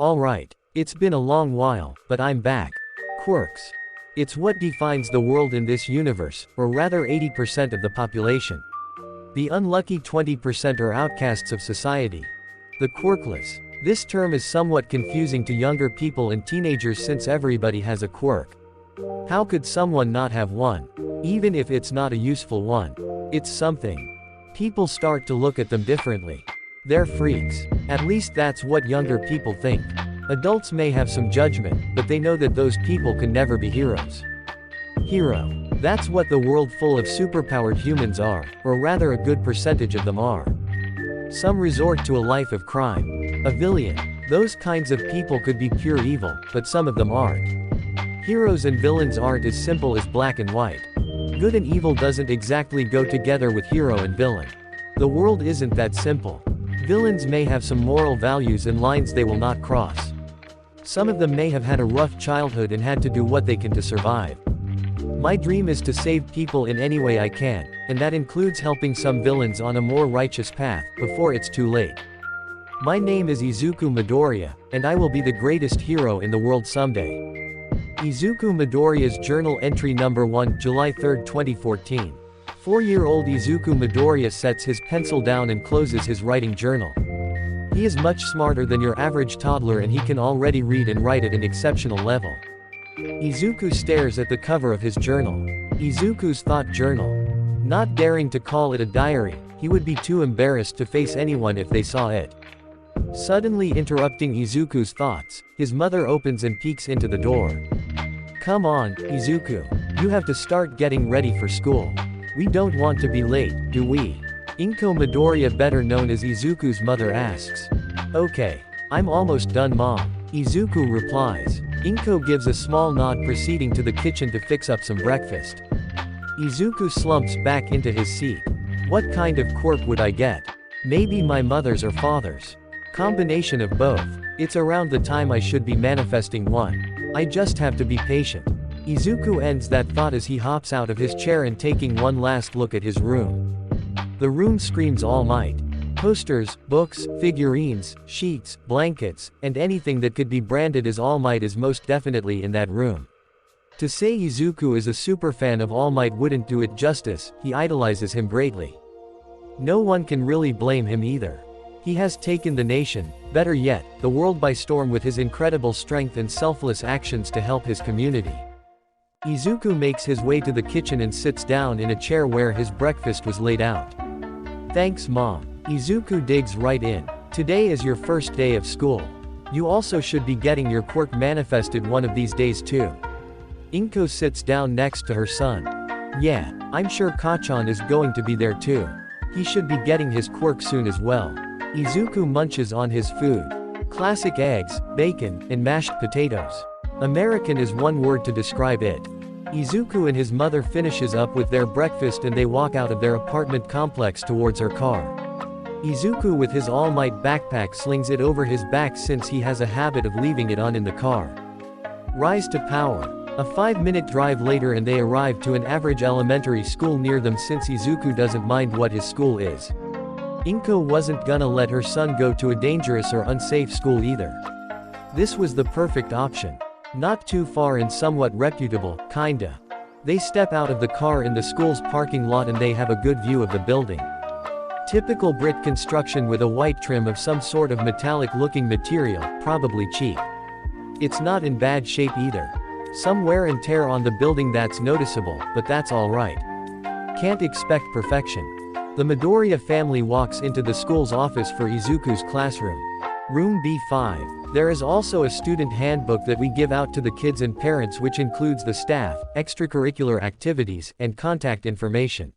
Alright, it's been a long while, but I'm back. Quirks. It's what defines the world in this universe, or rather 80% of the population. The unlucky 20% are outcasts of society. The quirkless. This term is somewhat confusing to younger people and teenagers since everybody has a quirk. How could someone not have one? Even if it's not a useful one. It's something. People start to look at them differently. They're freaks. At least that's what younger people think. Adults may have some judgment, but they know that those people can never be heroes. Hero. That's what the world full of superpowered humans are, or rather a good percentage of them are. Some resort to a life of crime. A villain. Those kinds of people could be pure evil, but some of them aren't. Heroes and villains aren't as simple as black and white. Good and evil doesn't exactly go together with hero and villain. The world isn't that simple. Villains may have some moral values and lines they will not cross. Some of them may have had a rough childhood and had to do what they can to survive. My dream is to save people in any way I can, and that includes helping some villains on a more righteous path, before it's too late. My name is Izuku Midoriya, and I will be the greatest hero in the world someday. Izuku Midoriya's journal entry number 1, July 3, 2014. 4-year-old Izuku Midoriya sets his pencil down and closes his writing journal. He is much smarter than your average toddler and he can already read and write at an exceptional level. Izuku stares at the cover of his journal. Izuku's thought journal. Not daring to call it a diary, he would be too embarrassed to face anyone if they saw it. Suddenly interrupting Izuku's thoughts, his mother opens and peeks into the door. Come on, Izuku. You have to start getting ready for school. We don't want to be late, do we? Inko Midoriya, better known as Izuku's mother, asks. Okay. I'm almost done, Mom. Izuku replies. Inko gives a small nod, proceeding to the kitchen to fix up some breakfast. Izuku slumps back into his seat. What kind of quirk would I get? Maybe my mother's or father's. Combination of both. It's around the time I should be manifesting one. I just have to be patient. Izuku ends that thought as he hops out of his chair and taking one last look at his room. The room screams All Might. Posters, books, figurines, sheets, blankets, and anything that could be branded as All Might is most definitely in that room. To say Izuku is a superfan of All Might wouldn't do it justice, he idolizes him greatly. No one can really blame him either. He has taken the nation, better yet, the world by storm with his incredible strength and selfless actions to help his community. Izuku makes his way to the kitchen and sits down in a chair where his breakfast was laid out. Thanks, Mom. Izuku digs right in. Today is your first day of school. You also should be getting your quirk manifested one of these days too. Inko sits down next to her son. Yeah, I'm sure Kachan is going to be there too. He should be getting his quirk soon as well. Izuku munches on his food. Classic eggs, bacon, and mashed potatoes. American is one word to describe it. Izuku and his mother finishes up with their breakfast and they walk out of their apartment complex towards her car. Izuku with his All Might backpack slings it over his back since he has a habit of leaving it on in the car. Rise to power. A 5-minute drive later and they arrive to an average elementary school near them since Izuku doesn't mind what his school is. Inko wasn't gonna let her son go to a dangerous or unsafe school either. This was the perfect option. Not too far and somewhat reputable, kinda. They step out of the car in the school's parking lot and they have a good view of the building. Typical Brit construction with a white trim of some sort of metallic-looking material, probably cheap. It's not in bad shape either. Some wear and tear on the building that's noticeable, but that's alright. Can't expect perfection. The Midoriya family walks into the school's office for Izuku's classroom. Room B5. There is also a student handbook that we give out to the kids and parents, which includes the staff, extracurricular activities, and contact information.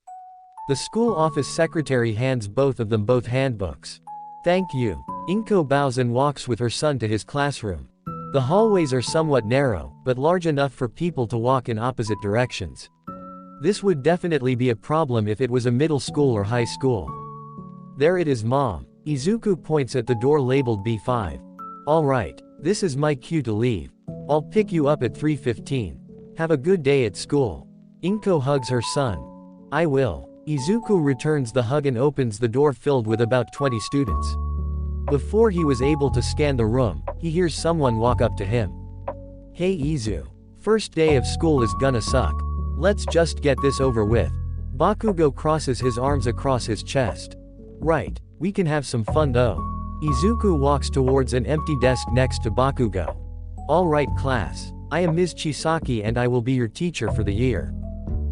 The school office secretary hands both of them both handbooks. Thank you. Inko bows and walks with her son to his classroom. The hallways are somewhat narrow, but large enough for people to walk in opposite directions. This would definitely be a problem if it was a middle school or high school. There it is, Mom. Izuku points at the door labeled B5. Alright, this is my cue to leave. I'll pick you up at 3:15. Have a good day at school. Inko hugs her son. I will. Izuku returns the hug and opens the door filled with about 20 students. Before he was able to scan the room, he hears someone walk up to him. "Hey Izu. First day of school is gonna suck. Let's just get this over with." Bakugo crosses his arms across his chest. "Right, we can have some fun though." Izuku walks towards an empty desk next to Bakugo. "Alright class. I am Ms. Chisaki and I will be your teacher for the year."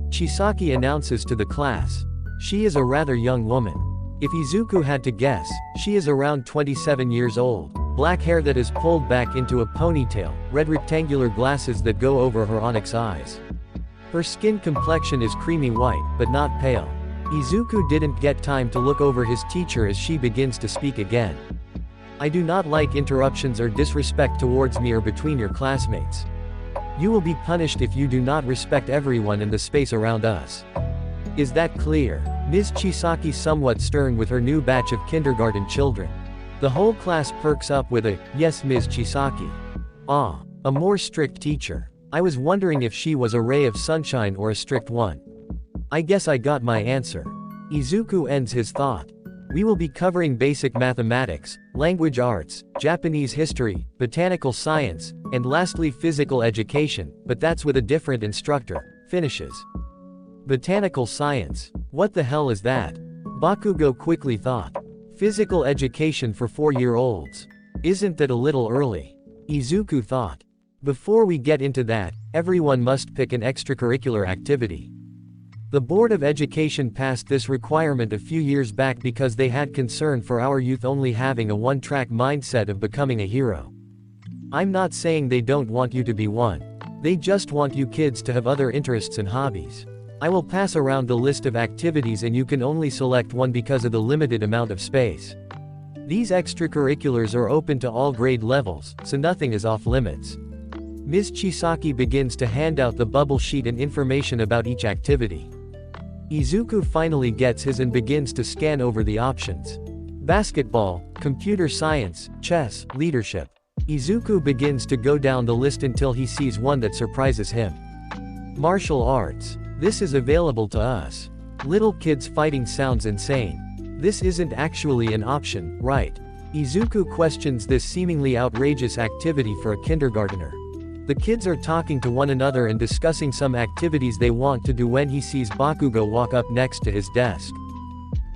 Chisaki announces to the class. She is a rather young woman. If Izuku had to guess, she is around 27 years old, black hair that is pulled back into a ponytail, red rectangular glasses that go over her onyx eyes. Her skin complexion is creamy white, but not pale. Izuku didn't get time to look over his teacher as she begins to speak again. "I do not like interruptions or disrespect towards me or between your classmates. You will be punished if you do not respect everyone in the space around us. Is that clear?" Ms. Chisaki somewhat stern with her new batch of kindergarten children. The whole class perks up with a, "Yes Ms. Chisaki." Ah, a more strict teacher. I was wondering if she was a ray of sunshine or a strict one. I guess I got my answer. Izuku ends his thought. We will be covering basic mathematics, language arts, Japanese history, botanical science, and lastly physical education, but that's with a different instructor, finishes. Botanical science. What the hell is that? Bakugo quickly thought. Physical education for 4-year-olds. Isn't that a little early? Izuku thought. Before we get into that, everyone must pick an extracurricular activity. The Board of Education passed this requirement a few years back because they had concern for our youth only having a one-track mindset of becoming a hero. I'm not saying they don't want you to be one. They just want you kids to have other interests and hobbies. I will pass around the list of activities and you can only select one because of the limited amount of space. These extracurriculars are open to all grade levels, so nothing is off limits. Ms. Chisaki begins to hand out the bubble sheet and information about each activity. Izuku finally gets his and begins to scan over the options. Basketball, computer science, chess, leadership. Izuku begins to go down the list until he sees one that surprises him. Martial arts. This is available to us. Little kids fighting sounds insane. This isn't actually an option, right? Izuku questions this seemingly outrageous activity for a kindergartner. The kids are talking to one another and discussing some activities they want to do when he sees Bakugo walk up next to his desk.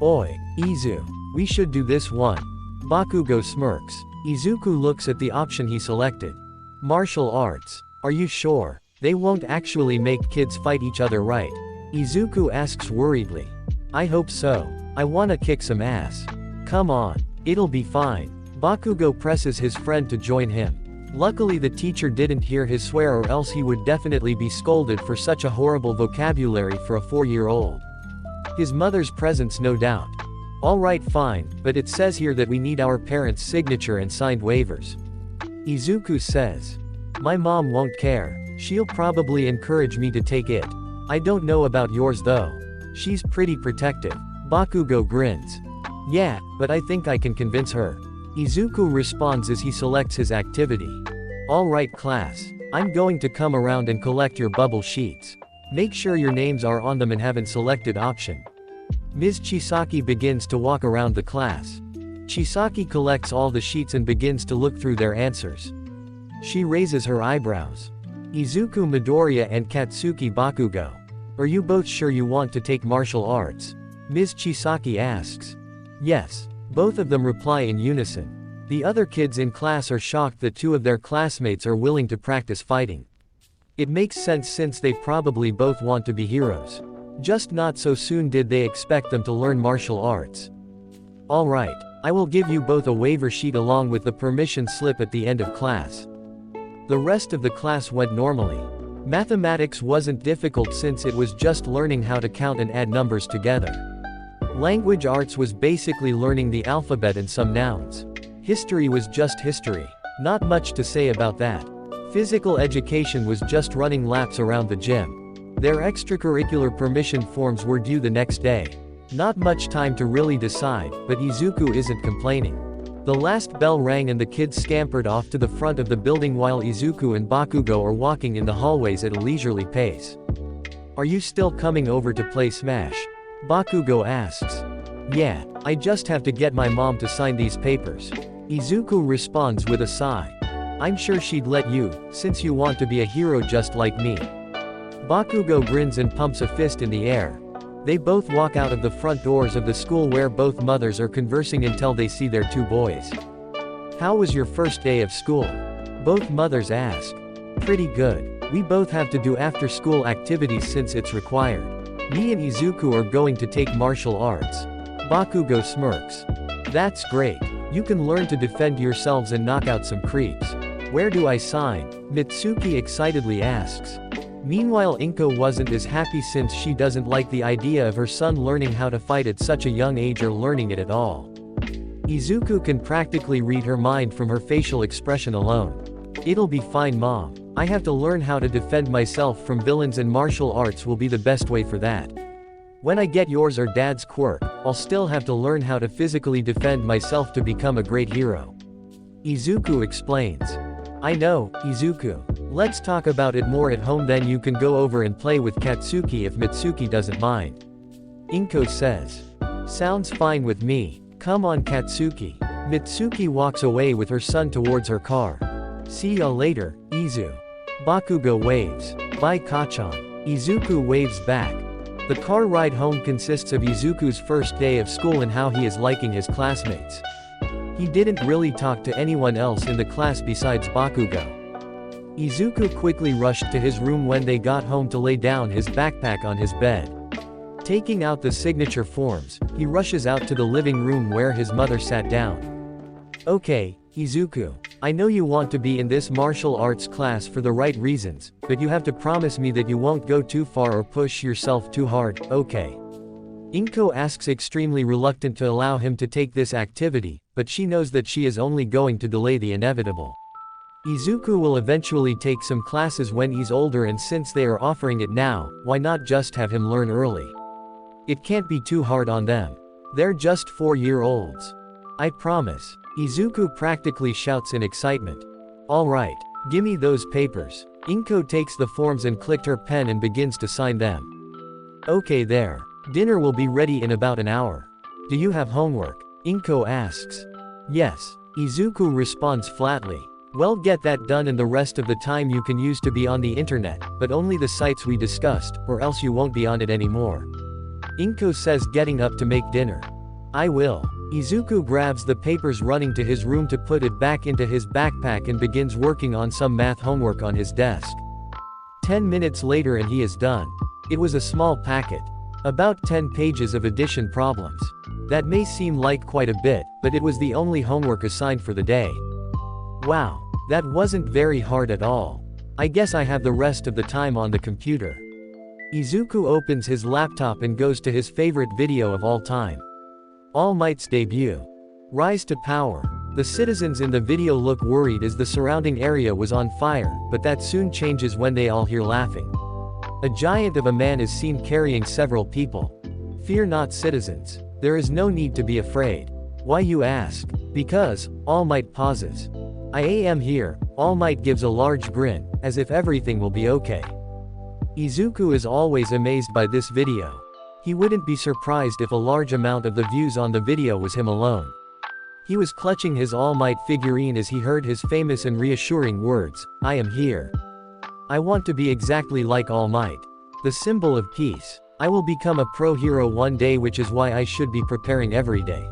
Oi, Izu. We should do this one. Bakugo smirks. Izuku looks at the option he selected. Martial arts. Are you sure? They won't actually make kids fight each other, right? Izuku asks worriedly. I hope so. I wanna kick some ass. Come on. It'll be fine. Bakugo presses his friend to join him. Luckily the teacher didn't hear his swear or else he would definitely be scolded for such a horrible vocabulary for a 4-year-old. His mother's presence no doubt. Alright fine, but it says here that we need our parents' signature and signed waivers. Izuku says. My mom won't care. She'll probably encourage me to take it. I don't know about yours though. She's pretty protective. Bakugo grins. Yeah, but I think I can convince her. Izuku responds as he selects his activity. Alright class. I'm going to come around and collect your bubble sheets. Make sure your names are on them and haven't selected option. Ms. Chisaki begins to walk around the class. Chisaki collects all the sheets and begins to look through their answers. She raises her eyebrows. Izuku Midoriya and Katsuki Bakugo. Are you both sure you want to take martial arts? Ms. Chisaki asks. Yes. Both of them reply in unison. The other kids in class are shocked that 2 of their classmates are willing to practice fighting. It makes sense since they probably both want to be heroes. Just not so soon did they expect them to learn martial arts. Alright, I will give you both a waiver sheet along with the permission slip at the end of class. The rest of the class went normally. Mathematics wasn't difficult since it was just learning how to count and add numbers together. Language arts was basically learning the alphabet and some nouns. History was just history. Not much to say about that. Physical education was just running laps around the gym. Their extracurricular permission forms were due the next day. Not much time to really decide, but Izuku isn't complaining. The last bell rang and the kids scampered off to the front of the building while Izuku and Bakugo are walking in the hallways at a leisurely pace. Are you still coming over to play Smash? Bakugo asks. Yeah, I just have to get my mom to sign these papers. Izuku responds with a sigh. I'm sure she'd let you, since you want to be a hero just like me. Bakugo grins and pumps a fist in the air. They both walk out of the front doors of the school where both mothers are conversing until they see their two boys. How was your first day of school? Both mothers ask. Pretty good. We both have to do after-school activities since it's required. Me and Izuku are going to take martial arts. Bakugo smirks. That's great. You can learn to defend yourselves and knock out some creeps. Where do I sign? Mitsuki excitedly asks. Meanwhile, Inko wasn't as happy since she doesn't like the idea of her son learning how to fight at such a young age or learning it at all. Izuku can practically read her mind from her facial expression alone. It'll be fine, Mom. I have to learn how to defend myself from villains and martial arts will be the best way for that. When I get yours or Dad's quirk, I'll still have to learn how to physically defend myself to become a great hero. Izuku explains. I know, Izuku. Let's talk about it more at home, then you can go over and play with Katsuki if Mitsuki doesn't mind. Inko says. Sounds fine with me. Come on, Katsuki. Mitsuki walks away with her son towards her car. See ya later, Izu. Bakugo waves. Bye, Kachan. Izuku waves back. The car ride home consists of Izuku's first day of school and how he is liking his classmates. He didn't really talk to anyone else in the class besides Bakugo. Izuku quickly rushed to his room when they got home to lay down his backpack on his bed. Taking out the signature forms, he rushes out to the living room where his mother sat down. Okay, Izuku. I know you want to be in this martial arts class for the right reasons, but you have to promise me that you won't go too far or push yourself too hard, okay? Inko asks, extremely reluctant to allow him to take this activity, but she knows that she is only going to delay the inevitable. Izuku will eventually take some classes when he's older, and since they are offering it now, why not just have him learn early? It can't be too hard on them. They're just 4-year-olds. I promise. Izuku practically shouts in excitement. Alright, gimme those papers. Inko takes the forms and clicked her pen and begins to sign them. Okay there. Dinner will be ready in about an hour. Do you have homework? Inko asks. Yes. Izuku responds flatly. Well, get that done, and the rest of the time you can use to be on the internet, but only the sites we discussed, or else you won't be on it anymore. Inko says, getting up to make dinner. I will. Izuku grabs the papers, running to his room to put it back into his backpack, and begins working on some math homework on his desk. 10 minutes later and he is done. It was a small packet. About 10 pages of addition problems. That may seem like quite a bit, but it was the only homework assigned for the day. Wow. That wasn't very hard at all. I guess I have the rest of the time on the computer. Izuku opens his laptop and goes to his favorite video of all time. All Might's debut. Rise to power. The citizens in the video look worried as the surrounding area was on fire, but that soon changes when they all hear laughing. A giant of a man is seen carrying several people. Fear not, citizens. There is no need to be afraid. Why, you ask? Because, All Might pauses. I am here. All Might gives a large grin, as if everything will be okay. Izuku is always amazed by this video. He wouldn't be surprised if a large amount of the views on the video was him alone. He was clutching his All Might figurine as he heard his famous and reassuring words, I am here. I want to be exactly like All Might. The symbol of peace. I will become a pro hero one day, which is why I should be preparing every day.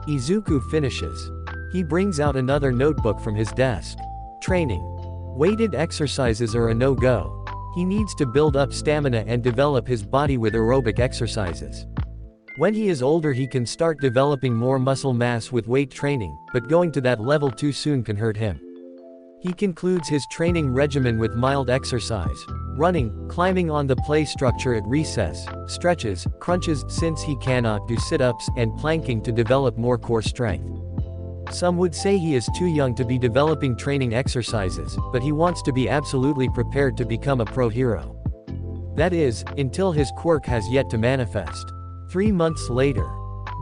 Izuku finishes. He brings out another notebook from his desk. Training. Weighted exercises are a no-go. He needs to build up stamina and develop his body with aerobic exercises. When he is older he can start developing more muscle mass with weight training, but going to that level too soon can hurt him. He concludes his training regimen with mild exercise, running, climbing on the play structure at recess, stretches, crunches since he cannot do sit-ups, and planking to develop more core strength. Some would say he is too young to be developing training exercises, but he wants to be absolutely prepared to become a pro hero. That is, until his quirk has yet to manifest. 3 months later.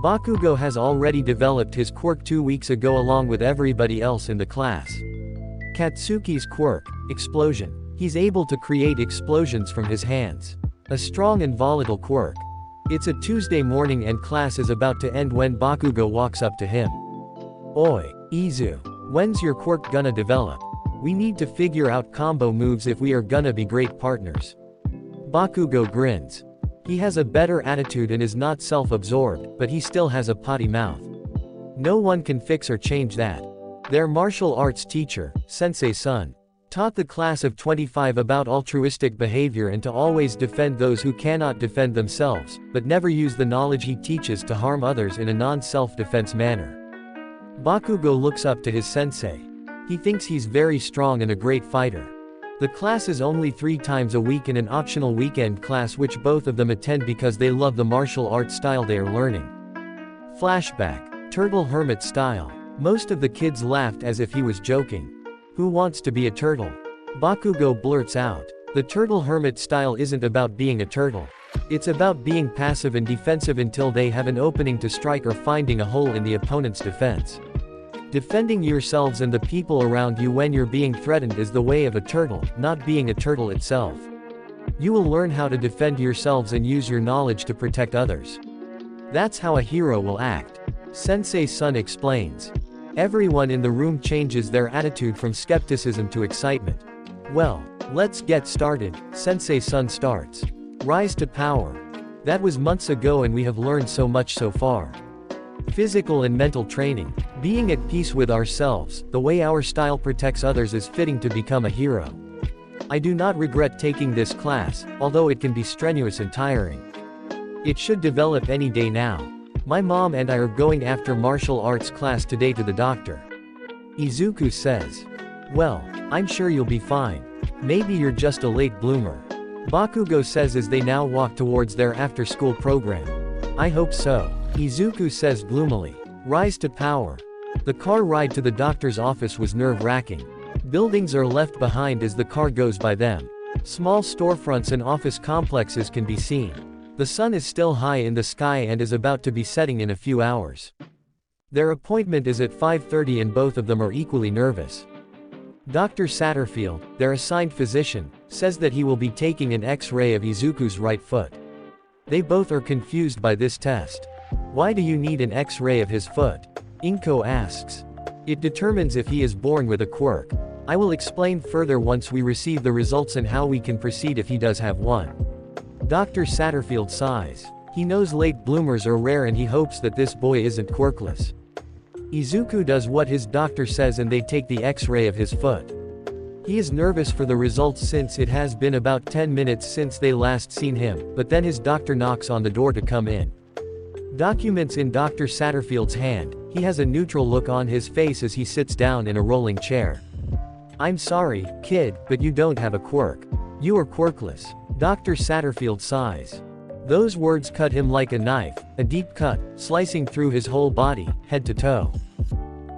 Bakugo has already developed his quirk 2 weeks ago along with everybody else in the class. Katsuki's quirk, Explosion. He's able to create explosions from his hands. A strong and volatile quirk. It's a Tuesday morning and class is about to end when Bakugo walks up to him. Oi, Izu. When's your quirk gonna develop? We need to figure out combo moves if we are gonna be great partners. Bakugo grins. He has a better attitude and is not self-absorbed, but he still has a potty mouth. No one can fix or change that. Their martial arts teacher, Sensei Sun, taught the class of 25 about altruistic behavior and to always defend those who cannot defend themselves, but never use the knowledge he teaches to harm others in a non-self-defense manner. Bakugo looks up to his sensei. He thinks he's very strong and a great fighter. The class is only 3 times a week in an optional weekend class which both of them attend because they love the martial arts style they are learning. Flashback. Turtle Hermit style. Most of the kids laughed as if he was joking. Who wants to be a turtle? Bakugo blurts out. The Turtle Hermit style isn't about being a turtle. It's about being passive and defensive until they have an opening to strike or finding a hole in the opponent's defense. Defending yourselves and the people around you when you're being threatened is the way of a turtle, not being a turtle itself. You will learn how to defend yourselves and use your knowledge to protect others. That's how a hero will act. Sensei Sun explains. Everyone in the room changes their attitude from skepticism to excitement. Well, let's get started, Sensei Sun starts. Rise to power. That was months ago and we have learned so much so far. Physical and mental training. Being at peace with ourselves, the way our style protects others is fitting to become a hero. I do not regret taking this class, although it can be strenuous and tiring. It should develop any day now. My mom and I are going after martial arts class today to the doctor. Izuku says. Well, I'm sure you'll be fine. Maybe you're just a late bloomer. Bakugo says as they now walk towards their after-school program. I hope so. Izuku says gloomily. Rise to power. The car ride to the doctor's office was nerve-wracking. Buildings are left behind as the car goes by them. Small storefronts and office complexes can be seen. The sun is still high in the sky and is about to be setting in a few hours. Their appointment is at 5:30 and both of them are equally nervous. Dr. Satterfield, their assigned physician, says that he will be taking an X-ray of Izuku's right foot. They both are confused by this test. Why do you need an X-ray of his foot? Inko asks. It determines if he is born with a quirk. I will explain further once we receive the results and how we can proceed if he does have one. Dr. Satterfield sighs. He knows late bloomers are rare and he hopes that this boy isn't quirkless. Izuku does what his doctor says and they take the X-ray of his foot. He is nervous for the results since it has been about 10 minutes since they last seen him, but then his doctor knocks on the door to come in. Documents in Dr. Satterfield's hand, he has a neutral look on his face as he sits down in a rolling chair. I'm sorry, kid, but you don't have a quirk. You are quirkless. Dr. Satterfield sighs. Those words cut him like a knife, a deep cut, slicing through his whole body, head to toe.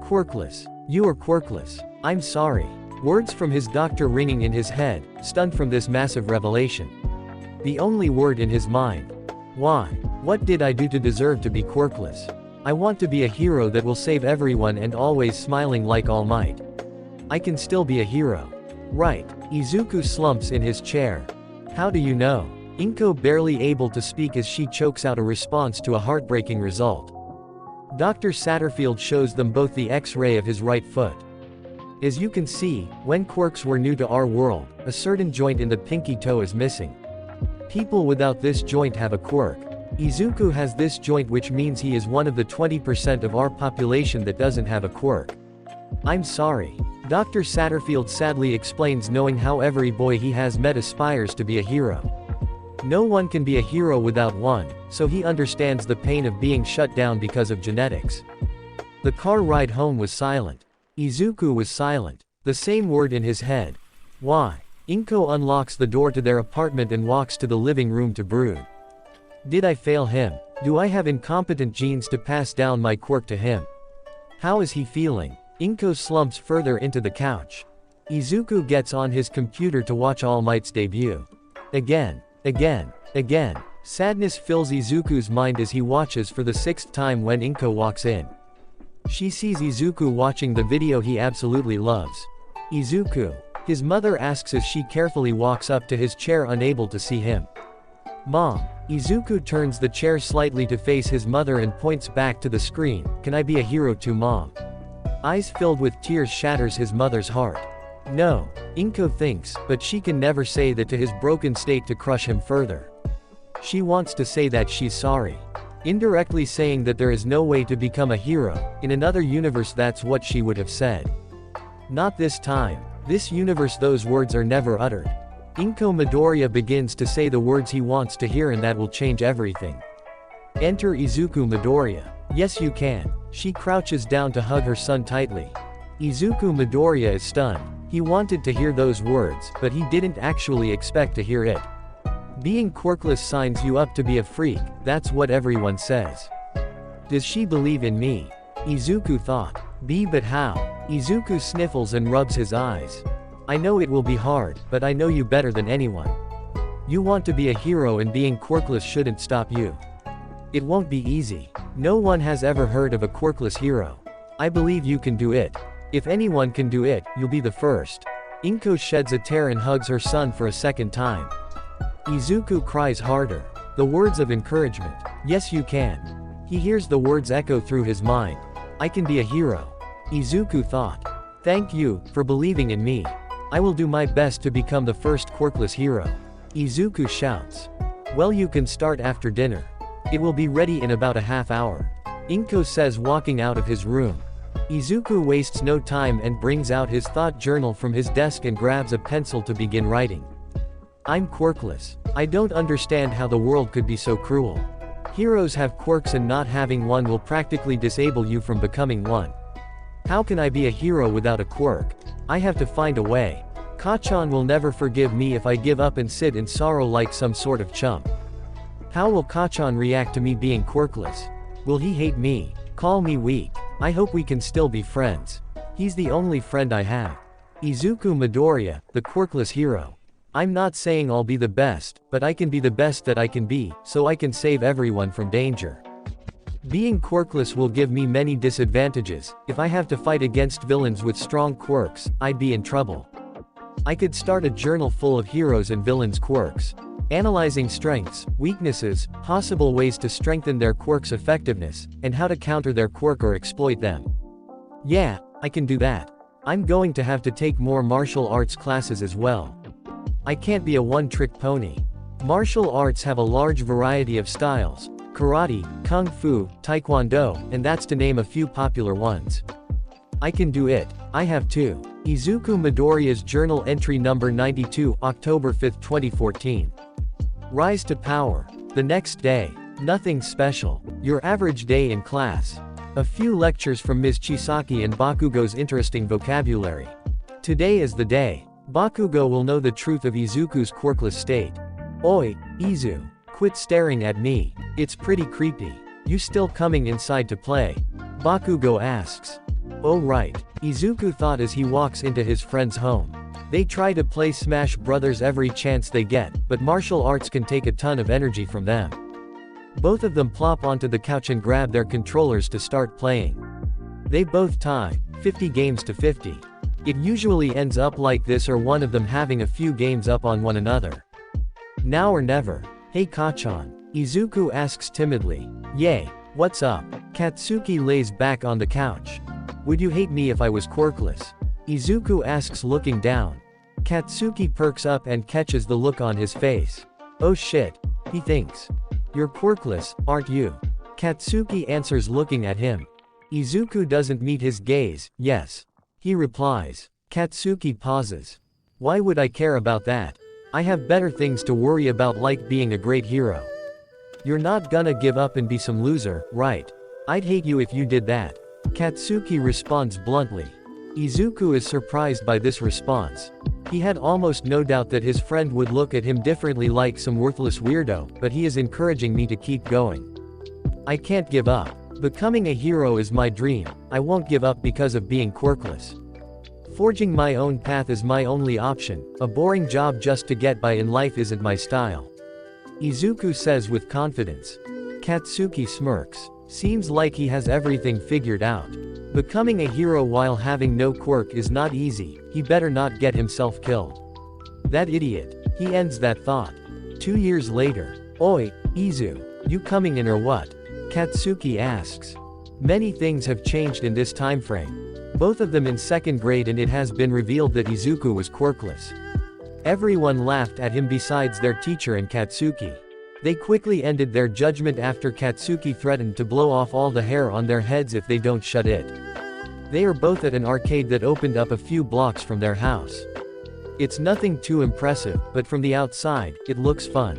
Quirkless. You are quirkless. I'm sorry. Words from his doctor ringing in his head, stunned from this massive revelation. The only word in his mind. Why? What did I do to deserve to be quirkless? I want to be a hero that will save everyone and always smiling like All Might. I can still be a hero. Right. Izuku slumps in his chair. How do you know? Inko barely able to speak as she chokes out a response to a heartbreaking result. Dr. Satterfield shows them both the X-ray of his right foot. As you can see, when quirks were new to our world, a certain joint in the pinky toe is missing. People without this joint have a quirk. Izuku has this joint, which means he is one of the 20% of our population that doesn't have a quirk. I'm sorry. Dr. Satterfield sadly explains, knowing how every boy he has met aspires to be a hero. No one can be a hero without one, so he understands the pain of being shut down because of genetics. The car ride home was silent. Izuku was silent. The same word in his head. Why? Inko unlocks the door to their apartment and walks to the living room to brood. Did I fail him? Do I have incompetent genes to pass down my quirk to him? How is he feeling? Inko slumps further into the couch. Izuku gets on his computer to watch All Might's debut. Again. Sadness fills Izuku's mind as he watches for the 6th time when Inko walks in. She sees Izuku watching the video he absolutely loves. Izuku. His mother asks as she carefully walks up to his chair, unable to see him. Mom. Izuku turns the chair slightly to face his mother and points back to the screen. Can I be a hero too, Mom? Eyes filled with tears shatters his mother's heart. No. Inko thinks, but she can never say that to his broken state to crush him further. She wants to say that she's sorry. Indirectly saying that there is no way to become a hero. In another universe that's what she would have said. Not this time. This universe those words are never uttered. Inko Midoriya begins to say the words he wants to hear and that will change everything. Enter Izuku Midoriya. Yes you can. She crouches down to hug her son tightly. Izuku Midoriya is stunned. He wanted to hear those words, but he didn't actually expect to hear it. Being quirkless signs you up to be a freak, that's what everyone says. Does she believe in me? Izuku thought. But how? Izuku sniffles and rubs his eyes. I know it will be hard, but I know you better than anyone. You want to be a hero and being quirkless shouldn't stop you. It won't be easy. No one has ever heard of a quirkless hero. I believe you can do it. If anyone can do it, you'll be the first. Inko sheds a tear and hugs her son for a second time. Izuku cries harder. The words of encouragement. Yes you can. He hears the words echo through his mind. I can be a hero. Izuku thought. Thank you, for believing in me. I will do my best to become the first quirkless hero. Izuku shouts. Well you can start after dinner. It will be ready in about a half hour. Inko says walking out of his room. Izuku wastes no time and brings out his thought journal from his desk and grabs a pencil to begin writing. I'm quirkless. I don't understand how the world could be so cruel. Heroes have quirks and not having one will practically disable you from becoming one. How can I be a hero without a quirk? I have to find a way. Kachan will never forgive me if I give up and sit in sorrow like some sort of chump. How will Kachan react to me being quirkless? Will he hate me? Call me weak? I hope we can still be friends. He's the only friend I have. Izuku Midoriya, the quirkless hero. I'm not saying I'll be the best, but I can be the best that I can be, so I can save everyone from danger. Being quirkless will give me many disadvantages. If I have to fight against villains with strong quirks, I'd be in trouble. I could start a journal full of heroes and villains' quirks. Analyzing strengths, weaknesses, possible ways to strengthen their quirk's effectiveness, and how to counter their quirk or exploit them. Yeah, I can do that. I'm going to have to take more martial arts classes as well. I can't be a one-trick pony. Martial arts have a large variety of styles. Karate, Kung Fu, Taekwondo, and that's to name a few popular ones. I can do it. I have too. Izuku Midoriya's journal entry number 92, October 5, 2014. Rise to power. The next day. Nothing special. Your average day in class. A few lectures from Ms. Chisaki and Bakugo's interesting vocabulary. Today is the day. Bakugo will know the truth of Izuku's quirkless state. Oi, Izu. Quit staring at me. It's pretty creepy. You still coming inside to play? Bakugo asks. Oh right. Izuku thought as he walks into his friend's home. They try to play Smash Brothers every chance they get, but martial arts can take a ton of energy from them. Both of them plop onto the couch and grab their controllers to start playing. They both tie, 50 games to 50. It usually ends up like this or one of them having a few games up on one another. Now or never. Hey Kachan. Izuku asks timidly. Yay, what's up? Katsuki lays back on the couch. Would you hate me if I was quirkless? Izuku asks looking down. Katsuki perks up and catches the look on his face. Oh shit. He thinks. You're quirkless, aren't you? Katsuki answers looking at him. Izuku doesn't meet his gaze. Yes. He replies. Katsuki pauses. Why would I care about that? I have better things to worry about like being a great hero. You're not gonna give up and be some loser, right? I'd hate you if you did that. Katsuki responds bluntly. Izuku is surprised by this response. He had almost no doubt that his friend would look at him differently like some worthless weirdo, but he is encouraging me to keep going. I can't give up. Becoming a hero is my dream. I won't give up because of being quirkless. Forging my own path is my only option. A boring job just to get by in life isn't my style. Izuku says with confidence. Katsuki smirks. Seems like he has everything figured out. Becoming a hero while having no quirk is not easy. He better not get himself killed. That idiot. He ends that thought. 2 years later. Oi, Izu. You coming in or what? Katsuki asks. Many things have changed in this time frame. Both of them in 2nd grade, and it has been revealed that Izuku was quirkless. Everyone laughed at him besides their teacher and Katsuki. They quickly ended their judgment after Katsuki threatened to blow off all the hair on their heads if they don't shut it. They are both at an arcade that opened up a few blocks from their house. It's nothing too impressive, but from the outside, it looks fun.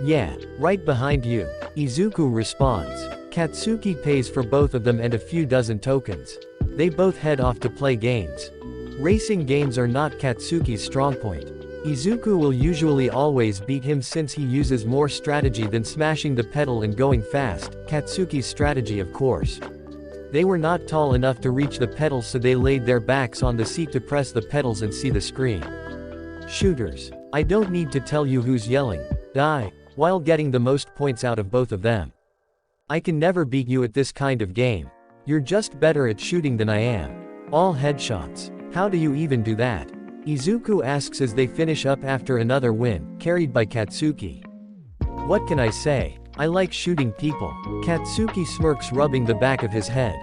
Yeah, right behind you. Izuku responds. Katsuki pays for both of them and a few dozen tokens. They both head off to play games. Racing games are not Katsuki's strong point. Izuku will usually always beat him since he uses more strategy than smashing the pedal and going fast, Katsuki's strategy of course. They were not tall enough to reach the pedals, so they laid their backs on the seat to press the pedals and see the screen. Shooters. I don't need to tell you who's yelling, "Die," while getting the most points out of both of them. I can never beat you at this kind of game. You're just better at shooting than I am. All headshots. How do you even do that? Izuku asks as they finish up after another win, carried by Katsuki. What can I say? I like shooting people. Katsuki smirks, rubbing the back of his head.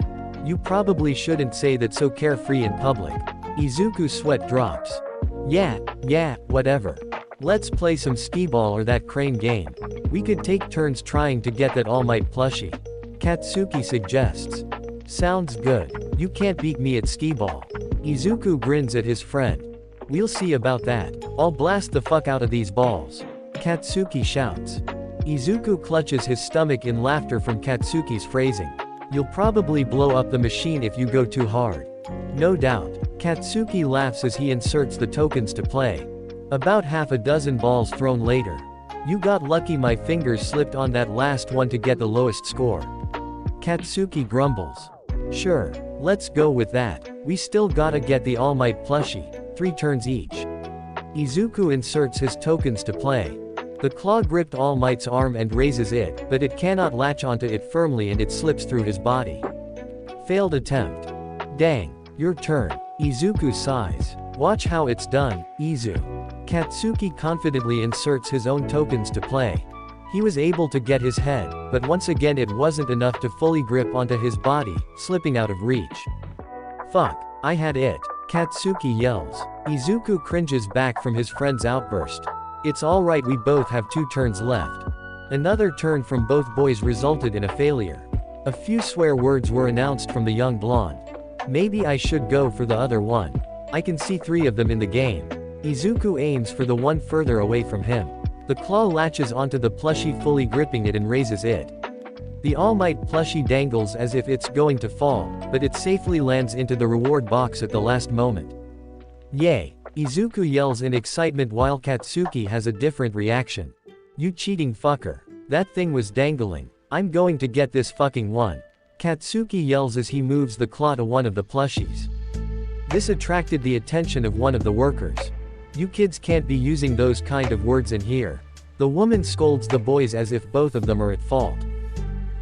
You probably shouldn't say that so carefree in public. Izuku's sweat drops. Yeah, whatever. Let's play some skee-ball or that crane game. We could take turns trying to get that All Might plushie. Katsuki suggests. Sounds good. You can't beat me at skee-ball. Izuku grins at his friend. We'll see about that. I'll blast the fuck out of these balls. Katsuki shouts. Izuku clutches his stomach in laughter from Katsuki's phrasing. You'll probably blow up the machine if you go too hard. No doubt. Katsuki laughs as he inserts the tokens to play. About half a dozen balls thrown later. You got lucky, my fingers slipped on that last one to get the lowest score. Katsuki grumbles. Sure, let's go with that. We still gotta get the All Might plushie. 3 turns each. Izuku inserts his tokens to play. The claw gripped All Might's arm and raises it, but it cannot latch onto it firmly and it slips through his body. Failed attempt. Dang, your turn. Izuku sighs. Watch how it's done, Izu. Katsuki confidently inserts his own tokens to play. He was able to get his head, but once again it wasn't enough to fully grip onto his body, slipping out of reach. Fuck, I had it. Katsuki yells. Izuku cringes back from his friend's outburst. It's alright, we both have 2 turns left. Another turn from both boys resulted in a failure. A few swear words were announced from the young blonde. Maybe I should go for the other one. I can see 3 of them in the game. Izuku aims for the one further away from him. The claw latches onto the plushie, fully gripping it, and raises it. The All Might plushie dangles as if it's going to fall, but it safely lands into the reward box at the last moment. Yay! Izuku yells in excitement while Katsuki has a different reaction. You cheating fucker. That thing was dangling. I'm going to get this fucking one. Katsuki yells as he moves the claw to one of the plushies. This attracted the attention of one of the workers. You kids can't be using those kind of words in here. The woman scolds the boys as if both of them are at fault.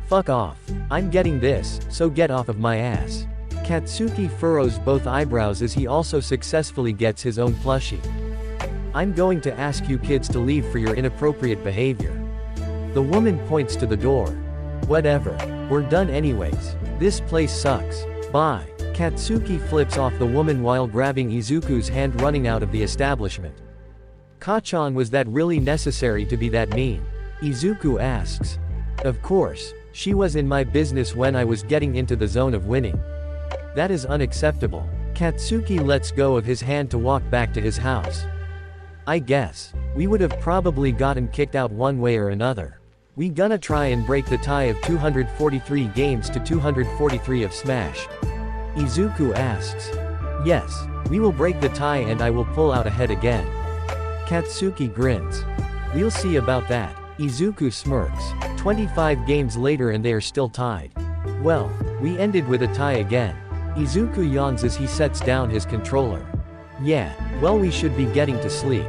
Fuck off. I'm getting this, so get off of my ass. Katsuki furrows both eyebrows as he also successfully gets his own plushie. I'm going to ask you kids to leave for your inappropriate behavior. The woman points to the door. Whatever. We're done anyways. This place sucks. Bye. Katsuki flips off the woman while grabbing Izuku's hand, running out of the establishment. Kachan, was that really necessary to be that mean? Izuku asks. Of course. She was in my business when I was getting into the zone of winning. That is unacceptable. Katsuki lets go of his hand to walk back to his house. I guess. We would have probably gotten kicked out one way or another. We gonna try and break the tie of 243 games to 243 of Smash. Izuku asks. Yes, we will break the tie and I will pull out ahead again. Katsuki grins. We'll see about that. Izuku smirks. 25 games later and they are still tied. Well, we ended with a tie again. Izuku yawns as he sets down his controller. Yeah, well, we should be getting to sleep.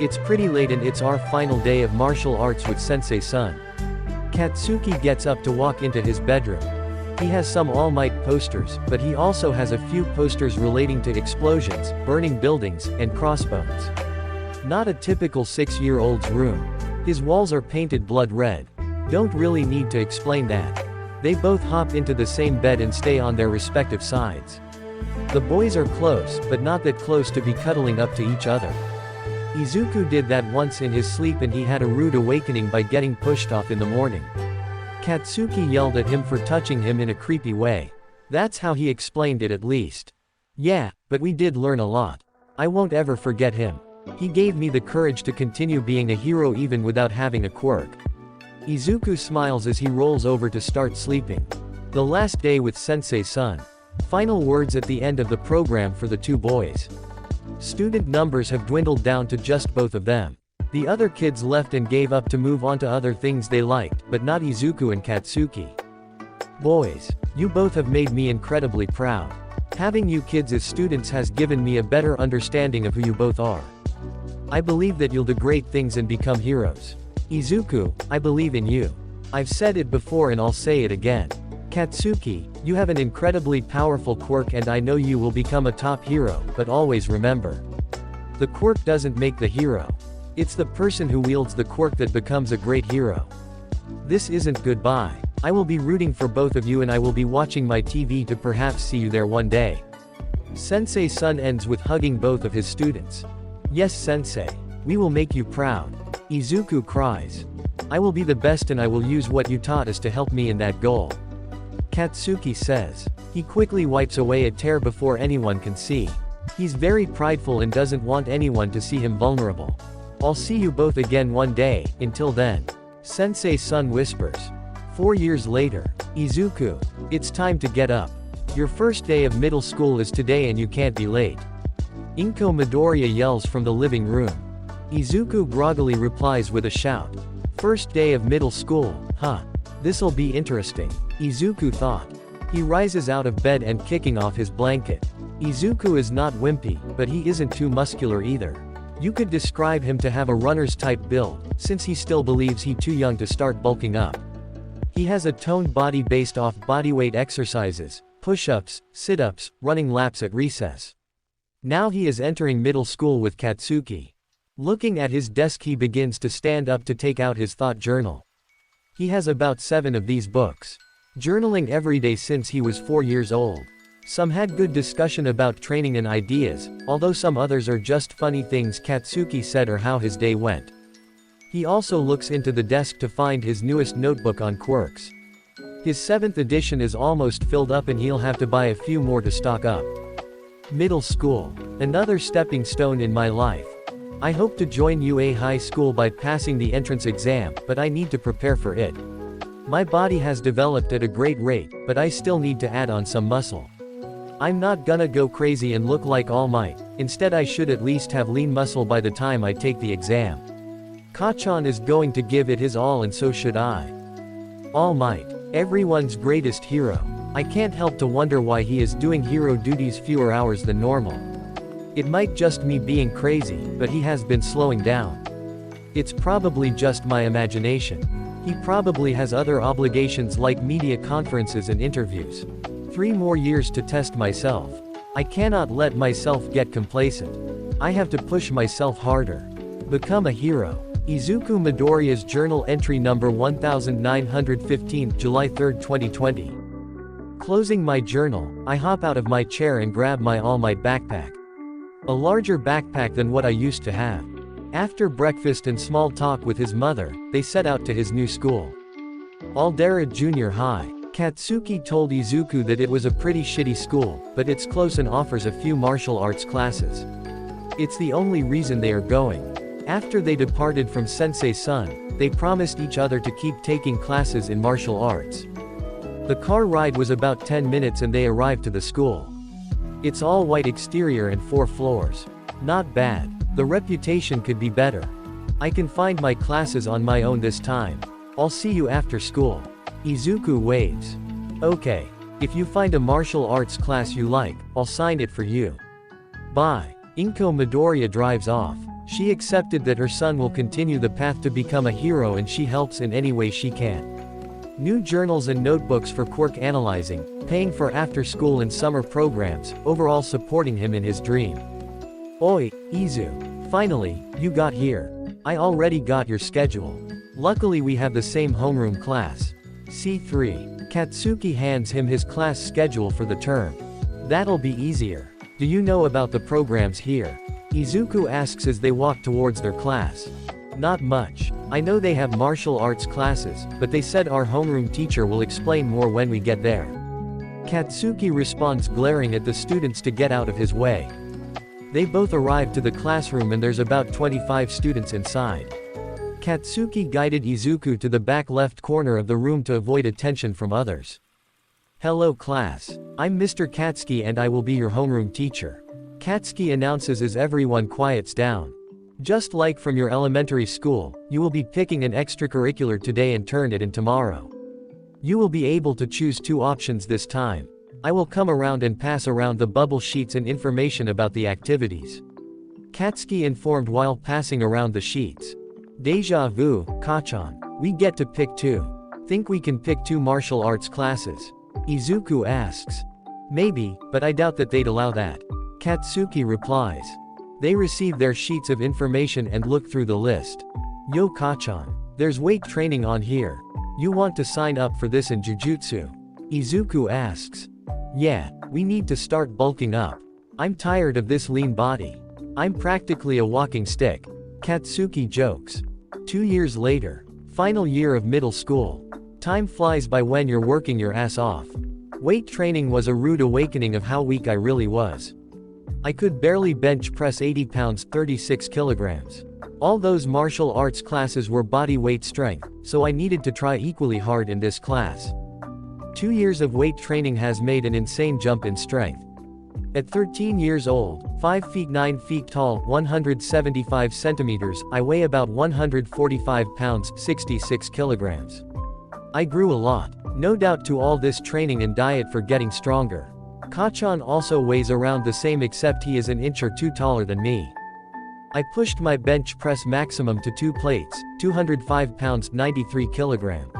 It's pretty late and it's our final day of martial arts with Sensei Sun. Katsuki gets up to walk into his bedroom. He has some All Might posters, but he also has a few posters relating to explosions, burning buildings, and crossbones. Not a typical 6-year-old's room. His walls are painted blood red. Don't really need to explain that. They both hop into the same bed and stay on their respective sides. The boys are close, but not that close to be cuddling up to each other. Izuku did that once in his sleep and he had a rude awakening by getting pushed off in the morning. Katsuki yelled at him for touching him in a creepy way. That's how he explained it at least. Yeah, but we did learn a lot. I won't ever forget him. He gave me the courage to continue being a hero even without having a quirk. Izuku smiles as he rolls over to start sleeping. The last day with Sensei-san. Final words at the end of the program for the two boys. Student numbers have dwindled down to just both of them. The other kids left and gave up to move on to other things they liked, but not Izuku and Katsuki. Boys, you both have made me incredibly proud. Having you kids as students has given me a better understanding of who you both are. I believe that you'll do great things and become heroes. Izuku, I believe in you. I've said it before and I'll say it again. Katsuki, you have an incredibly powerful quirk and I know you will become a top hero, but always remember. The quirk doesn't make the hero. It's the person who wields the quirk that becomes a great hero. This isn't goodbye. I will be rooting for both of you and I will be watching my TV to perhaps see you there one day. Sensei-san ends with hugging both of his students. Yes Sensei. We will make you proud. Izuku cries. I will be the best and I will use what you taught us to help me in that goal. Katsuki says. He quickly wipes away a tear before anyone can see. He's very prideful and doesn't want anyone to see him vulnerable. I'll see you both again one day, until then. Sensei-san whispers. 4 years later. Izuku. It's time to get up. Your first day of middle school is today and you can't be late. Inko Midoriya yells from the living room. Izuku groggily replies with a shout. First day of middle school, huh? This'll be interesting. Izuku thought. He rises out of bed and kicking off his blanket. Izuku is not wimpy, but he isn't too muscular either. You could describe him to have a runner's type build, since he still believes he's too young to start bulking up. He has a toned body based off bodyweight exercises, push-ups, sit-ups, running laps at recess. Now he is entering middle school with Katsuki. Looking at his desk he begins to stand up to take out his thought journal. He has about 7 of these books. Journaling every day since he was 4 years old. Some had good discussion about training and ideas, although some others are just funny things Katsuki said or how his day went. He also looks into the desk to find his newest notebook on quirks. His 7th edition is almost filled up and he'll have to buy a few more to stock up. Middle school. Another stepping stone in my life. I hope to join UA High School by passing the entrance exam, but I need to prepare for it. My body has developed at a great rate, but I still need to add on some muscle. I'm not gonna go crazy and look like All Might, instead I should at least have lean muscle by the time I take the exam. Kachan is going to give it his all and so should I. All Might, everyone's greatest hero. I can't help to wonder why he is doing hero duties fewer hours than normal. It might just me being crazy, but he has been slowing down. It's probably just my imagination. He probably has other obligations like media conferences and interviews. 3 more years to test myself. I cannot let myself get complacent. I have to push myself harder. Become a hero. Izuku Midoriya's journal entry number 1915, July 3, 2020. Closing my journal, I hop out of my chair and grab my All Might backpack. A larger backpack than what I used to have. After breakfast and small talk with his mother, they set out to his new school. Aldera Junior High. Katsuki told Izuku that it was a pretty shitty school, but it's close and offers a few martial arts classes. It's the only reason they are going. After they departed from Sensei-san, they promised each other to keep taking classes in martial arts. The car ride was about 10 minutes and they arrived to the school. It's all white exterior and 4 floors. Not bad. The reputation could be better. I can find my classes on my own this time. I'll see you after school. Izuku waves. Okay. If you find a martial arts class you like, I'll sign it for you. Bye. Inko Midoriya drives off. She accepted that her son will continue the path to become a hero and she helps in any way she can. New journals and notebooks for quirk analyzing, paying for after-school and summer programs, overall supporting him in his dream. Oi, Izu. Finally, you got here. I already got your schedule. Luckily we have the same homeroom class. C3. Katsuki hands him his class schedule for the term. That'll be easier. Do you know about the programs here? Izuku asks as they walk towards their class. Not much. I know they have martial arts classes, but they said our homeroom teacher will explain more when we get there. Katsuki responds, glaring at the students to get out of his way. They both arrive to the classroom and there's about 25 students inside. Katsuki guided Izuku to the back left corner of the room to avoid attention from others. Hello class. I'm Mr. Katsuki and I will be your homeroom teacher. Katsuki announces as everyone quiets down. Just like from your elementary school, you will be picking an extracurricular today and turn it in tomorrow. You will be able to choose 2 options this time. I will come around and pass around the bubble sheets and information about the activities. Katsuki informed while passing around the sheets. Deja vu, Kachan. We get to pick 2. Think we can pick 2 martial arts classes? Izuku asks. Maybe, but I doubt that they'd allow that. Katsuki replies. They receive their sheets of information and look through the list. Yo Kachan. There's weight training on here. You want to sign up for this in Jujutsu? Izuku asks. Yeah, we need to start bulking up. I'm tired of this lean body. I'm practically a walking stick. Katsuki jokes. 2 years later. Final year of middle school. Time flies by when you're working your ass off. Weight training was a rude awakening of how weak I really was. I could barely bench press 80 pounds 36 kilograms. All those martial arts classes were body weight strength, so I needed to try equally hard in this class. 2 years of weight training has made an insane jump in strength. At 13 years old, 5 feet 9 feet tall, 175 centimeters, I weigh about 145 pounds 66 kilograms. I grew a lot. No doubt to all this training and diet for getting stronger. Kachan also weighs around the same except he is an inch or 2 taller than me. I pushed my bench press maximum to 2 plates, 205 pounds 93 kilogram.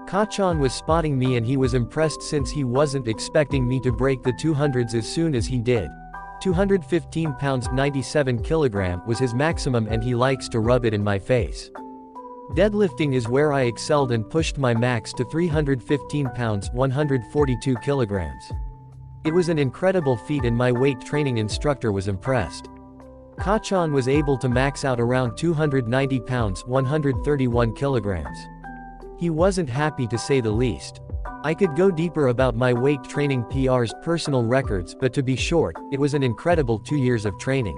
Kachan was spotting me and he was impressed since he wasn't expecting me to break the 200s as soon as he did. 215 pounds 97 kilogram was his maximum and he likes to rub it in my face. Deadlifting is where I excelled and pushed my max to 315 pounds 142 kilograms. It was an incredible feat and my weight training instructor was impressed. Kachan was able to max out around 290 pounds 131 kilograms. He wasn't happy to say the least. I could go deeper about my weight training PR's personal records, but to be short, it was an incredible 2 years of training.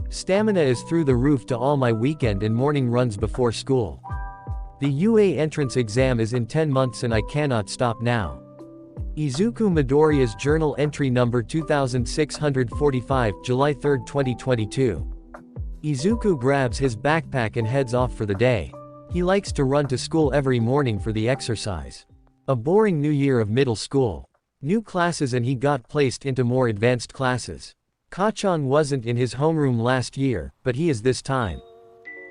Stamina is through the roof to all my weekend and morning runs before school. The UA entrance exam is in 10 months and I cannot stop now. Izuku Midoriya's journal entry number 2645, July 3, 2022. Izuku grabs his backpack and heads off for the day. He likes to run to school every morning for the exercise. A boring new year of middle school. New classes and he got placed into more advanced classes. Kachan wasn't in his homeroom last year, but he is this time.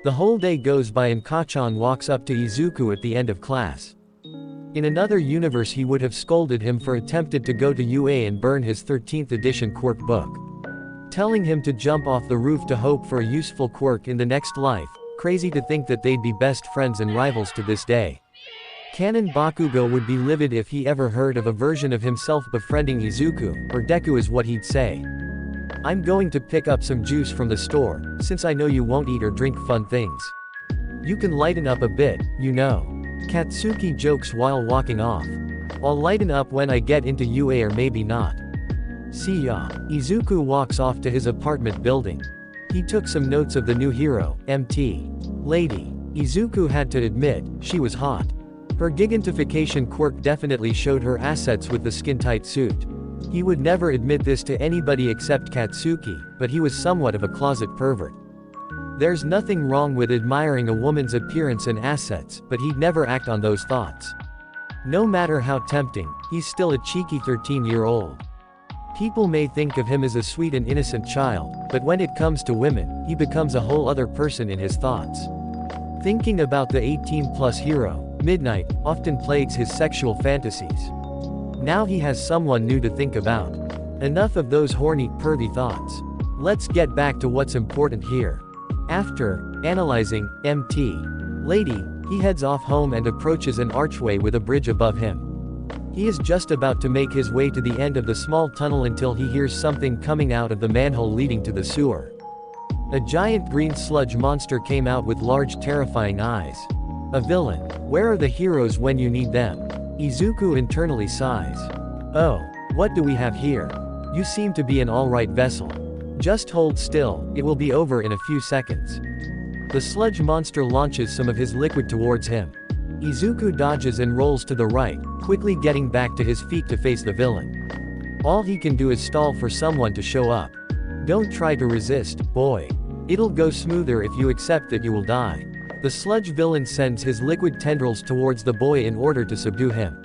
The whole day goes by and Kachan walks up to Izuku at the end of class. In another universe he would have scolded him for attempted to go to UA and burn his 13th edition quirk book. Telling him to jump off the roof to hope for a useful quirk in the next life. Crazy to think that they'd be best friends and rivals to this day. Canon Bakugo would be livid if he ever heard of a version of himself befriending Izuku, or Deku is what he'd say. I'm going to pick up some juice from the store, since I know you won't eat or drink fun things. You can lighten up a bit, you know. Katsuki jokes while walking off. I'll lighten up when I get into UA or maybe not. See ya. Izuku walks off to his apartment building. He took some notes of the new hero, MT. Lady. Izuku had to admit, she was hot. Her gigantification quirk definitely showed her assets with the skin-tight suit. He would never admit this to anybody except Katsuki, but he was somewhat of a closet pervert. There's nothing wrong with admiring a woman's appearance and assets, but he'd never act on those thoughts. No matter how tempting, he's still a cheeky 13-year-old. People may think of him as a sweet and innocent child, but when it comes to women, he becomes a whole other person in his thoughts. Thinking about the 18-plus hero, Midnight, often plagues his sexual fantasies. Now he has someone new to think about. Enough of those horny, pervy thoughts. Let's get back to what's important here. After analyzing MT lady, he heads off home and approaches an archway with a bridge above him. He is just about to make his way to the end of the small tunnel until he hears something coming out of the manhole leading to the sewer. A giant green sludge monster came out with large terrifying eyes. A villain. Where are the heroes when you need them? Izuku internally sighs. Oh, what do we have here? You seem to be an alright vessel. Just hold still, it will be over in a few seconds. The sludge monster launches some of his liquid towards him. Izuku dodges and rolls to the right, quickly getting back to his feet to face the villain. All he can do is stall for someone to show up. Don't try to resist, boy. It'll go smoother if you accept that you will die. The sludge villain sends his liquid tendrils towards the boy in order to subdue him.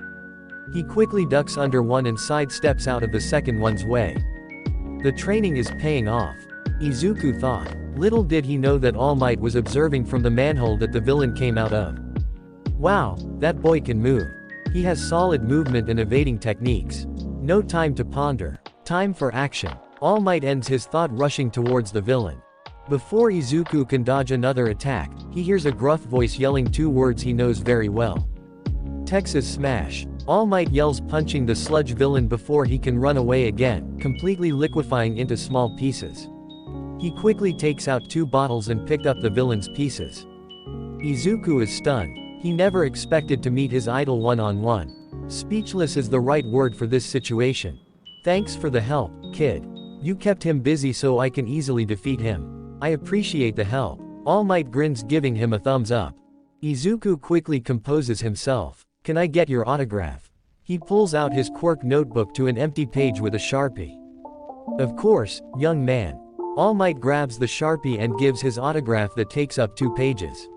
He quickly ducks under one and sidesteps out of the second one's way. The training is paying off. Izuku thought. Little did he know that All Might was observing from the manhole that the villain came out of. Wow, that boy can move. He has solid movement and evading techniques. No time to ponder. Time for action. All Might ends his thought rushing towards the villain. Before Izuku can dodge another attack, he hears a gruff voice yelling two words he knows very well. Texas Smash. All Might yells, punching the sludge villain before he can run away again, completely liquefying into small pieces. He quickly takes out 2 bottles and picked up the villain's pieces. Izuku is stunned. He never expected to meet his idol one-on-one. Speechless is the right word for this situation. Thanks for the help, kid. You kept him busy so I can easily defeat him. I appreciate the help. All Might grins, giving him a thumbs up. Izuku quickly composes himself. Can I get your autograph? He pulls out his quirk notebook to an empty page with a Sharpie. Of course, young man. All Might grabs the Sharpie and gives his autograph that takes up 2 pages.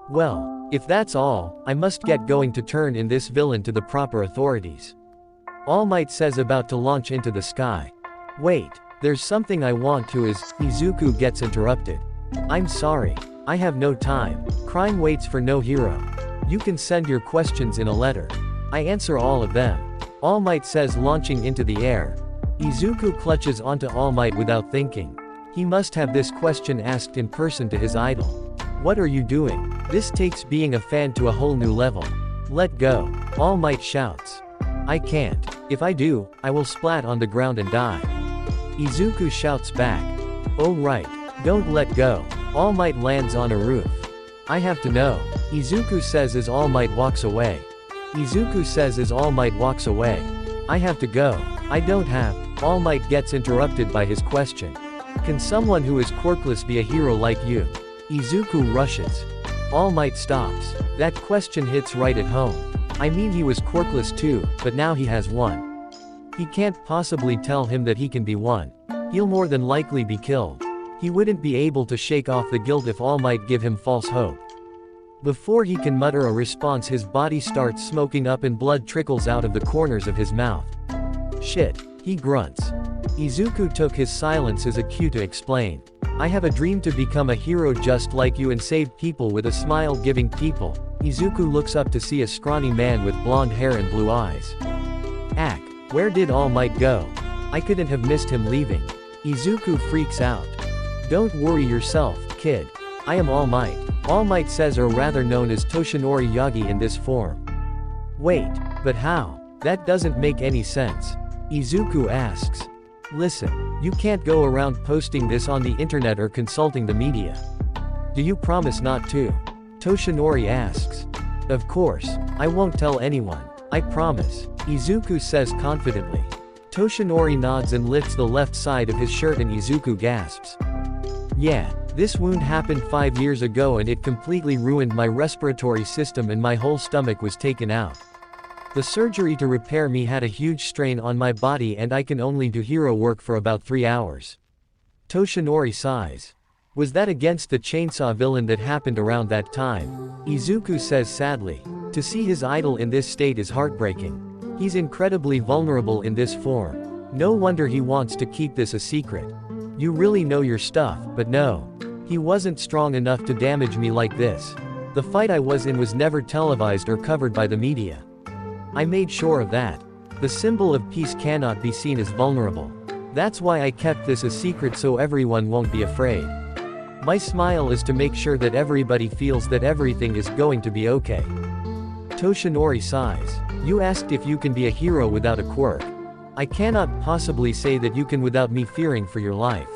Well, if that's all, I must get going to turn in this villain to the proper authorities. All Might says, about to launch into the sky. Wait, there's something I want to Izuku gets interrupted. I'm sorry. I have no time. Crime waits for no hero. You can send your questions in a letter. I answer all of them. All Might says, launching into the air. Izuku clutches onto All Might without thinking. He must have this question asked in person to his idol. What are you doing? This takes being a fan to a whole new level. Let go. All Might shouts. I can't. If I do, I will splat on the ground and die. Izuku shouts back. Oh right. Don't let go. All Might lands on a roof. I have to know. Izuku says as All Might walks away. Izuku says as All Might walks away. I have to go. I don't have. All Might gets interrupted by his question. Can someone who is quirkless be a hero like you? Izuku rushes. All Might stops. That question hits right at home. I mean, he was quirkless too, but now he has one. He can't possibly tell him that he can be one. He'll more than likely be killed. He wouldn't be able to shake off the guilt if All Might give him false hope. Before he can mutter a response, his body starts smoking up and blood trickles out of the corners of his mouth. Shit, he grunts. Izuku took his silence as a cue to explain. I have a dream to become a hero just like you and save people with a smile, giving people. Izuku looks up to see a scrawny man with blonde hair and blue eyes. Ack, where did All Might go? I couldn't have missed him leaving. Izuku freaks out. Don't worry yourself, kid. I am All Might. All Might says, or rather known as Toshinori Yagi in this form. Wait, but how? That doesn't make any sense. Izuku asks. Listen, you can't go around posting this on the internet or consulting the media. Do you promise not to? Toshinori asks. Of course, I won't tell anyone. I promise, Izuku says confidently. Toshinori nods and lifts the left side of his shirt and Izuku gasps. Yeah, this wound happened 5 years ago and it completely ruined my respiratory system and my whole stomach was taken out. The surgery to repair me had a huge strain on my body and I can only do hero work for about 3 hours. Toshinori sighs. Was that against the chainsaw villain that happened around that time? Izuku says sadly. To see his idol in this state is heartbreaking. He's incredibly vulnerable in this form. No wonder he wants to keep this a secret. You really know your stuff, but no. He wasn't strong enough to damage me like this. The fight I was in was never televised or covered by the media. I made sure of that. The symbol of peace cannot be seen as vulnerable. That's why I kept this a secret so everyone won't be afraid. My smile is to make sure that everybody feels that everything is going to be okay. Toshinori sighs. You asked if you can be a hero without a quirk. I cannot possibly say that you can without me fearing for your life.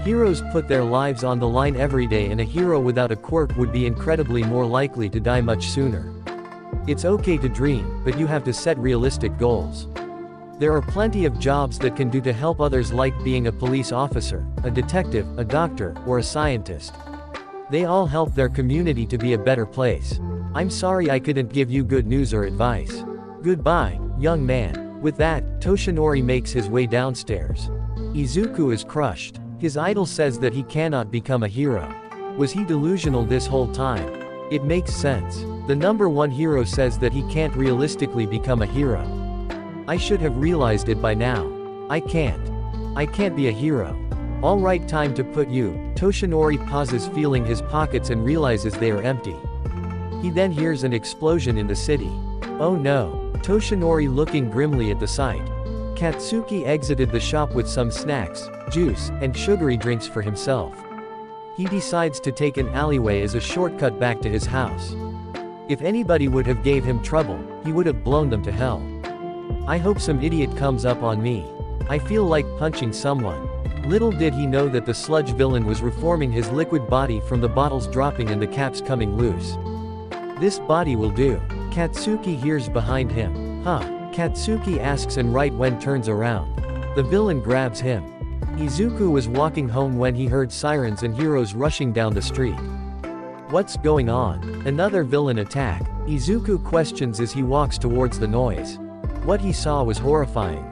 Heroes put their lives on the line every day, and a hero without a quirk would be incredibly more likely to die much sooner. It's okay to dream, but you have to set realistic goals. There are plenty of jobs that can do to help others, like being a police officer, a detective, a doctor, or a scientist. They all help their community to be a better place. I'm sorry I couldn't give you good news or advice. Goodbye, young man. With that, Toshinori makes his way downstairs. Izuku is crushed. His idol says that he cannot become a hero. Was he delusional this whole time? It makes sense. The number one hero says that he can't realistically become a hero. I should have realized it by now. I can't be a hero. Alright, time to put you. Toshinori pauses, feeling his pockets, and realizes they are empty. He then hears an explosion in the city. Oh no. Toshinori looking grimly at the sight. Katsuki exited the shop with some snacks, juice, and sugary drinks for himself. He decides to take an alleyway as a shortcut back to his house. If anybody would have gave him trouble, he would have blown them to hell. I hope some idiot comes up on me. I feel like punching someone. Little did he know that the sludge villain was reforming his liquid body from the bottles dropping and the caps coming loose. This body will do. Katsuki hears behind him. Huh? Katsuki asks, and right when turns around, the villain grabs him. Izuku was walking home when he heard sirens and heroes rushing down the street. What's going on? Another villain attack? Izuku questions as he walks towards the noise. What he saw was horrifying.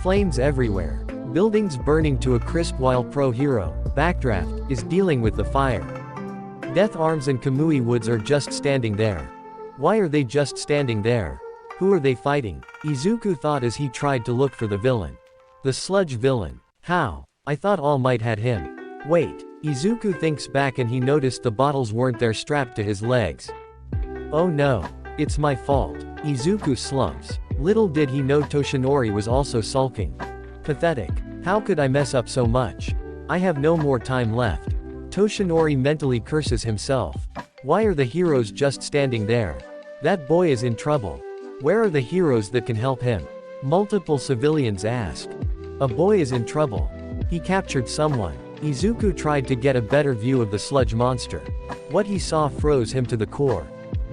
Flames everywhere. Buildings burning to a crisp while Pro Hero, Backdraft, is dealing with the fire. Death Arms and Kamui Woods are just standing there. Why are they just standing there? Who are they fighting? Izuku thought as he tried to look for the villain. The sludge villain. How? I thought All Might had him. Wait. Izuku thinks back and he noticed the bottles weren't there, strapped to his legs. Oh no. It's my fault. Izuku slumps. Little did he know Toshinori was also sulking. Pathetic. How could I mess up so much? I have no more time left. Toshinori mentally curses himself. Why are the heroes just standing there? That boy is in trouble. Where are the heroes that can help him? Multiple civilians ask. A boy is in trouble. He captured someone. Izuku tried to get a better view of the sludge monster. What he saw froze him to the core.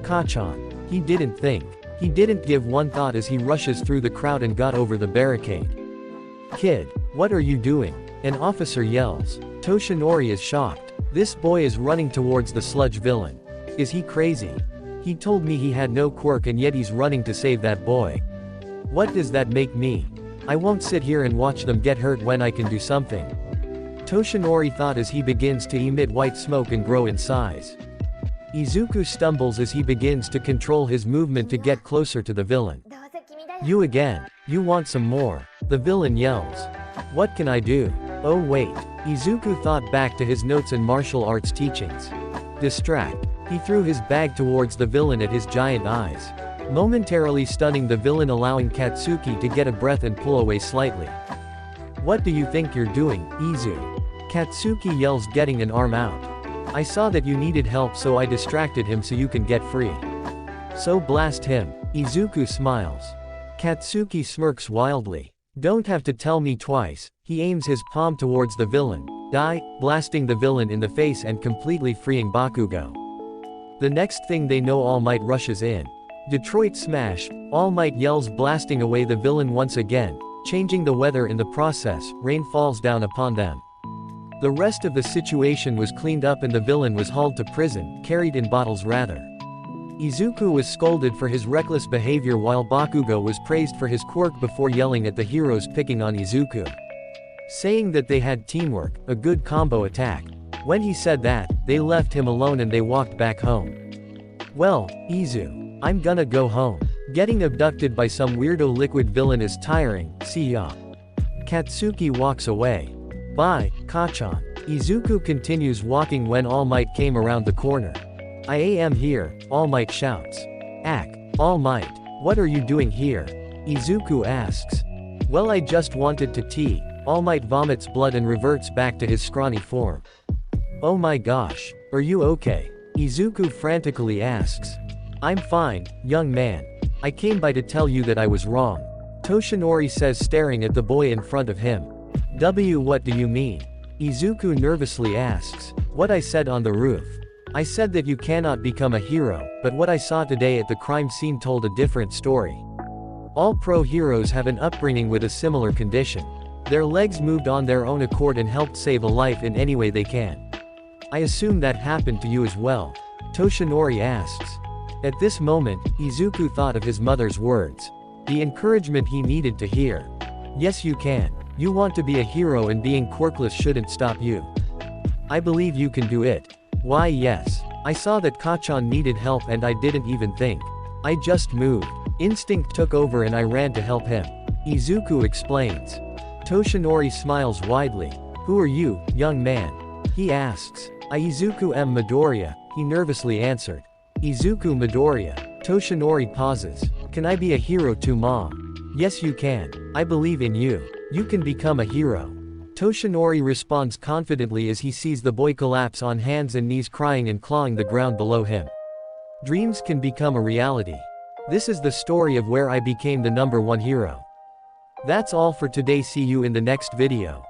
Kachan. He didn't think. He didn't give one thought as he rushes through the crowd and got over the barricade. Kid, what are you doing? An officer yells. Toshinori is shocked. This boy is running towards the sludge villain. Is he crazy? He told me he had no quirk and yet he's running to save that boy. What does that make me? I won't sit here and watch them get hurt when I can do something. Toshinori thought as he begins to emit white smoke and grow in size. Izuku stumbles as he begins to control his movement to get closer to the villain. You again. You want some more? The villain yells. What can I do? Oh wait. Izuku thought back to his notes and martial arts teachings. Distract. He threw his bag towards the villain at his giant eyes, momentarily stunning the villain, allowing Katsuki to get a breath and pull away slightly. What do you think you're doing, Izu? Katsuki yells, getting an arm out. I saw that you needed help, so I distracted him so you can get free. So blast him. Izuku smiles. Katsuki smirks wildly. Don't have to tell me twice. He aims his palm towards the villain, blasting the villain in the face and completely freeing Bakugo. The next thing they know, All Might rushes in. Detroit Smash. All Might yells, blasting away the villain once again, changing the weather in the process. Rain falls down upon them. The rest of the situation was cleaned up and the villain was hauled to prison, carried in bottles rather. Izuku was scolded for his reckless behavior while Bakugo was praised for his quirk before yelling at the heroes picking on Izuku, saying that they had teamwork, a good combo attack. When he said that, they left him alone and they walked back home. Well, Izu, I'm gonna go home. Getting abducted by some weirdo liquid villain is tiring, see ya. Katsuki walks away. Bye, Kachan. Izuku continues walking when All Might came around the corner. I am here, All Might shouts. Ack, All Might, what are you doing here? Izuku asks. Well, I just wanted to tea. All Might vomits blood and reverts back to his scrawny form. Oh my gosh, are you okay? Izuku frantically asks. I'm fine, young man. I came by to tell you that I was wrong. Toshinori says, staring at the boy in front of him. What do you mean? Izuku nervously asks. What I said on the roof. I said that you cannot become a hero, but what I saw today at the crime scene told a different story. All pro heroes have an upbringing with a similar condition. Their legs moved on their own accord and helped save a life in any way they can. I assume that happened to you as well. Toshinori asks. At this moment, Izuku thought of his mother's words. The encouragement he needed to hear. Yes, you can. You want to be a hero, and being quirkless shouldn't stop you. I believe you can do it. Why, yes. I saw that Kachan needed help and I didn't even think. I just moved. Instinct took over and I ran to help him. Izuku explains. Toshinori smiles widely. Who are you, young man? He asks. Izuku M. Midoriya, he nervously answered. Izuku Midoriya. Toshinori pauses. Can I be a hero too, Mom? Yes, you can. I believe in you. You can become a hero. Toshinori responds confidently as he sees the boy collapse on hands and knees, crying and clawing the ground below him. Dreams can become a reality. This is the story of where I became the #1 hero. That's all for today. See you in the next video.